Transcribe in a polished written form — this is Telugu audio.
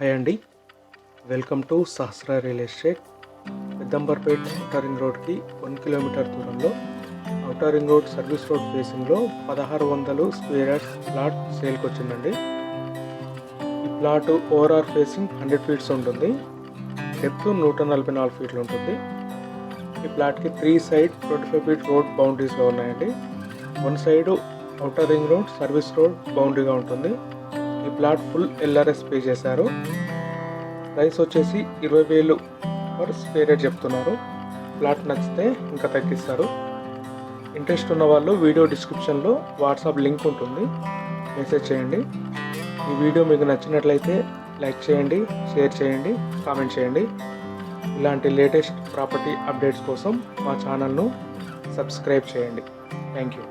హాయ్ అండి, welcome to Sahasra real estate. Peddamberpet outer ring రోడ్కి 1 కిలోమీటర్ దూరంలో outer ring road service road ఫేసింగ్లో 1600 స్క్వేర్ యార్డ్స్ ప్లాట్ సేల్కి వచ్చిందండి. ఈ ప్లాట్ ఓవరాల్ ఫేసింగ్ 100 ఫీట్స్ ఉంటుంది. డెప్త్ 144 ఫీట్లు ఉంటుంది. ఈ ప్లాట్కి 3 సైడ్ 25 ఫీట్ రోడ్ బౌండరీస్గా ఉన్నాయండి. 1 side outer ring road service road బౌండరీగా ఉంటుంది. ఈ ప్లాట్ ఫుల్ ఎల్ఆర్ఎస్ పే చేశారు. ప్రైస్ వచ్చేసి 20,000 పర్ స్క్వేర్ యార్డ్ చెప్తున్నారు. ప్లాట్ నచ్చితే ఇంకా తగ్గిస్తారు. ఇంట్రెస్ట్ ఉన్న వాళ్ళు వీడియో డిస్క్రిప్షన్లో వాట్సాప్ లింక్ ఉంటుంది, మెసేజ్ చేయండి. ఈ వీడియో మీకు నచ్చినట్లయితే లైక్ చేయండి, షేర్ చేయండి, కామెంట్ చేయండి. ఇలాంటి లేటెస్ట్ ప్రాపర్టీ అప్డేట్స్ కోసం మా ఛానల్ను సబ్స్క్రైబ్ చేయండి. Thank you.